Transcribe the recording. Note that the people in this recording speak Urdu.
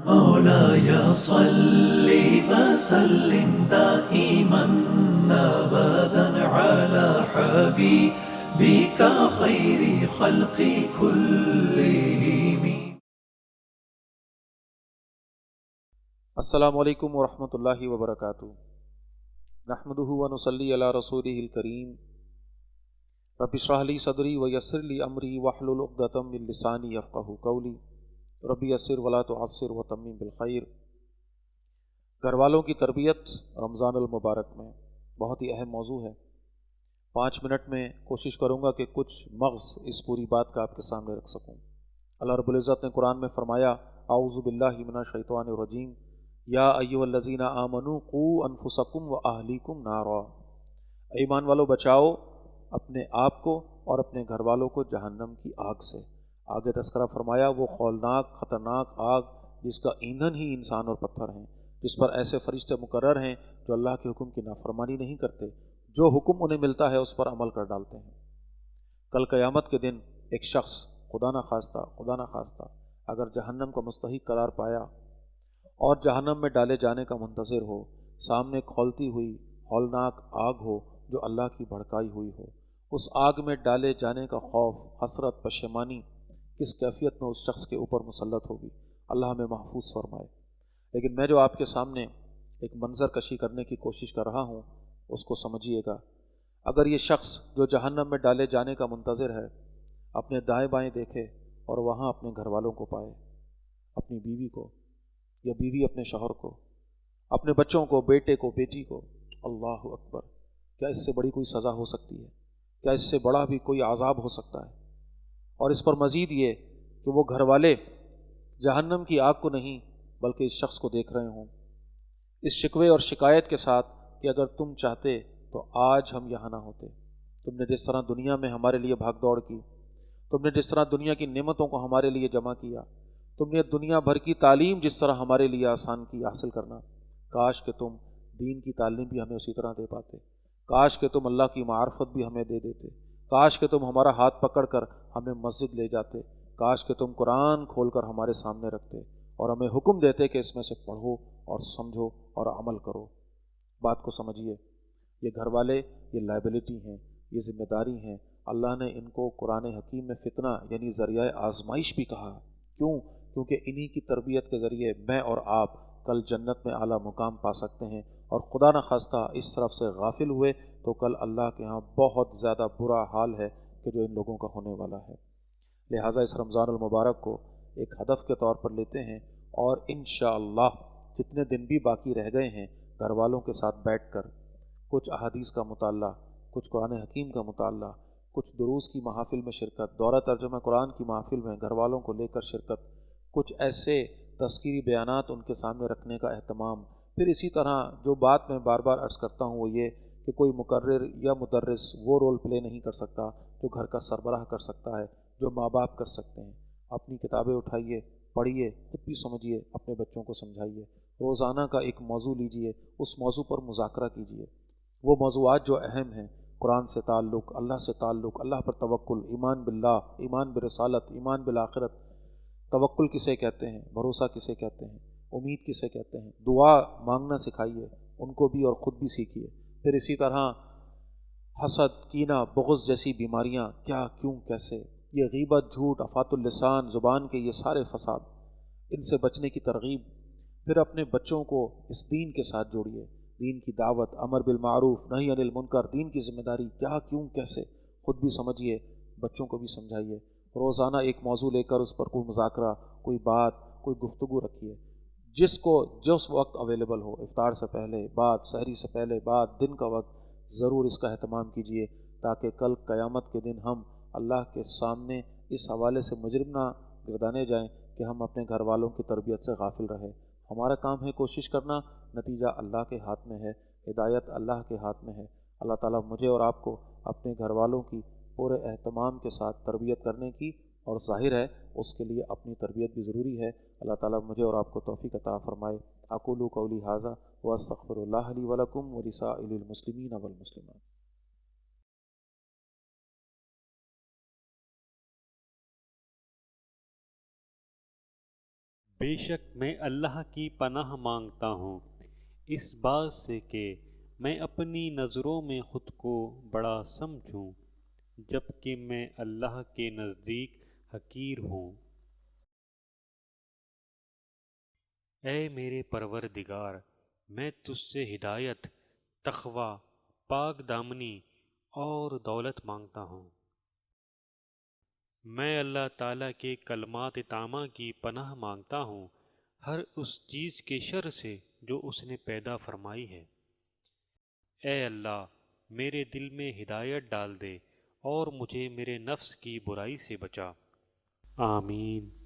مولاي صل وسلم دائما أبدا على حبيبك خير خلق كلهم. السلام علیکم ورحمۃ اللہ وبرکاتہ. نحمدہ ونصلی علی رسولہ الکریم. رب اشرح لی صدری ویسر لی امری واحلل عقدۃ من لسانی یفقہوا قولی. رب یسر ولا تعسر وتمم بالخیر. گھر والوں کی تربیت رمضان المبارک میں بہت ہی اہم موضوع ہے. 5 منٹ میں کوشش کروں گا کہ کچھ مغز اس پوری بات کا آپ کے سامنے رکھ سکوں. اللہ رب العزت نے قرآن میں فرمایا اعوذ باللہ من الشیطان الرجیم یا ایھا الذین آمنوا قوا انفسکم واہلیکم نارا. ایمان والو بچاؤ اپنے آپ کو اور اپنے گھر والوں کو جہنم کی آگ سے. آگے تذکرہ فرمایا وہ ہولناک خطرناک آگ جس کا ایندھن ہی انسان اور پتھر ہیں، جس پر ایسے فرشتے مقرر ہیں جو اللہ کے حکم کی نافرمانی نہیں کرتے، جو حکم انہیں ملتا ہے اس پر عمل کر ڈالتے ہیں. کل قیامت کے دن ایک شخص خدا نہ خواستہ اگر جہنم کا مستحق قرار پایا اور جہنم میں ڈالے جانے کا منتظر ہو، سامنے کھولتی ہوئی ہولناک آگ ہو جو اللہ کی بھڑکائی ہوئی ہو، اس آگ میں ڈالے جانے کا خوف، حسرت، پشیمانی کس کیفیت میں اس شخص کے اوپر مسلط ہوگی، اللہ ہمیں محفوظ فرمائے. لیکن میں جو آپ کے سامنے ایک منظر کشی کرنے کی کوشش کر رہا ہوں اس کو سمجھیے گا. اگر یہ شخص جو جہنم میں ڈالے جانے کا منتظر ہے اپنے دائیں بائیں دیکھے اور وہاں اپنے گھر والوں کو پائے، اپنی بیوی کو یا بیوی اپنے شوہر کو، اپنے بچوں کو، بیٹے کو، بیٹی کو، اللہ اکبر، کیا اس سے بڑی کوئی سزا ہو سکتی ہے؟ کیا اس سے بڑا بھی کوئی عذاب ہو سکتا ہے؟ اور اس پر مزید یہ کہ وہ گھر والے جہنم کی آگ کو نہیں بلکہ اس شخص کو دیکھ رہے ہوں اس شکوے اور شکایت کے ساتھ کہ اگر تم چاہتے تو آج ہم یہاں نہ ہوتے. تم نے جس طرح دنیا میں ہمارے لیے بھاگ دوڑ کی، تم نے جس طرح دنیا کی نعمتوں کو ہمارے لیے جمع کیا، تم نے دنیا بھر کی تعلیم جس طرح ہمارے لیے آسان کی حاصل کرنا، کاش کہ تم دین کی تعلیم بھی ہمیں اسی طرح دے پاتے. کاش کہ تم اللہ کی معرفت بھی ہمیں دے دیتے. کاش کہ تم ہمارا ہاتھ پکڑ کر ہمیں مسجد لے جاتے. کاش کہ تم قرآن کھول کر ہمارے سامنے رکھتے اور ہمیں حکم دیتے کہ اس میں سے پڑھو اور سمجھو اور عمل کرو. بات کو سمجھیے، یہ گھر والے یہ لائبلٹی ہیں، یہ ذمہ داری ہیں. اللہ نے ان کو قرآن حکیم میں فتنہ یعنی ذریعہ آزمائش بھی کہا. کیوں؟ کیونکہ انہی کی تربیت کے ذریعے میں اور آپ کل جنت میں اعلیٰ مقام پا سکتے ہیں، اور خدا نخواستہ اس طرف سے غافل ہوئے تو کل اللہ کے ہاں بہت زیادہ برا حال ہے کہ جو ان لوگوں کا ہونے والا ہے. لہٰذا اس رمضان المبارک کو ایک ہدف کے طور پر لیتے ہیں اور انشاءاللہ جتنے دن بھی باقی رہ گئے ہیں گھر والوں کے ساتھ بیٹھ کر کچھ احادیث کا مطالعہ، کچھ قرآن حکیم کا مطالعہ، کچھ دروس کی محافل میں شرکت، دورہ ترجمہ قرآن کی محافل میں گھر والوں کو لے کر شرکت، کچھ ایسے تذکیری بیانات ان کے سامنے رکھنے کا اہتمام. پھر اسی طرح جو بات میں بار بار عرض کرتا ہوں وہ یہ کہ کوئی مقرر یا مدرس وہ رول پلے نہیں کر سکتا جو گھر کا سربراہ کر سکتا ہے، جو ماں باپ کر سکتے ہیں. اپنی کتابیں اٹھائیے، پڑھیے، خود بھی سمجھیے، اپنے بچوں کو سمجھائیے. روزانہ کا ایک موضوع لیجیے، اس موضوع پر مذاکرہ کیجیے. وہ موضوعات جو اہم ہیں، قرآن سے تعلق، اللہ سے تعلق، اللہ پر توکل، ایمان باللہ، ایمان برسالت، ایمان بالآخرت، توکل کسے کہتے ہیں، بھروسہ کسے کہتے ہیں، امید کسے کہتے ہیں، دعا مانگنا سکھائیے ان کو بھی اور خود بھی سیکھیے. پھر اسی طرح حسد، کینہ، بغض جیسی بیماریاں کیا، کیوں، کیسے، یہ غیبت، جھوٹ، افات اللسان، زبان کے یہ سارے فساد، ان سے بچنے کی ترغیب. پھر اپنے بچوں کو اس دین کے ساتھ جوڑیے، دین کی دعوت، امر بالمعروف، نہی عن المنکر، دین کی ذمہ داری کیا، کیوں، کیسے، خود بھی سمجھیے، بچوں کو بھی سمجھائیے. روزانہ ایک موضوع لے کر اس پر کوئی مذاکرہ، کوئی بات، کوئی گفتگو رکھیے. جس کو جس وقت اویلیبل ہو، افطار سے پہلے بات، سحری سے پہلے بات، دن کا وقت، ضرور اس کا اہتمام کیجیے تاکہ کل قیامت کے دن ہم اللہ کے سامنے اس حوالے سے مجرم نہ گردانے جائیں کہ ہم اپنے گھر والوں کی تربیت سے غافل رہے. ہمارا کام ہے کوشش کرنا، نتیجہ اللہ کے ہاتھ میں ہے، ہدایت اللہ کے ہاتھ میں ہے. اللہ تعالیٰ مجھے اور آپ کو اپنے گھر والوں کی پورے اہتمام کے ساتھ تربیت کرنے کی، اور ظاہر ہے اس کے لیے اپنی تربیت بھی ضروری ہے. اللہ تعالیٰ مجھے اور آپ کو توفیق عطا فرمائے. اقول قولی ھذا واستغفر اللہ لی ولکم ولسائر المسلمین والمسلمات. بے شک میں اللہ کی پناہ مانگتا ہوں اس بات سے کہ میں اپنی نظروں میں خود کو بڑا سمجھوں جبکہ میں اللہ کے نزدیک حقیر ہوں۔ اے میرے پروردگار، میں تجھ سے ہدایت، تقوی، پاک دامنی اور دولت مانگتا ہوں۔ میں اللہ تعالیٰ کے کلمات تامہ کی پناہ مانگتا ہوں ہر اس چیز کے شر سے جو اس نے پیدا فرمائی ہے۔ اے اللہ، میرے دل میں ہدایت ڈال دے اور مجھے میرے نفس کی برائی سے بچا۔ آمین۔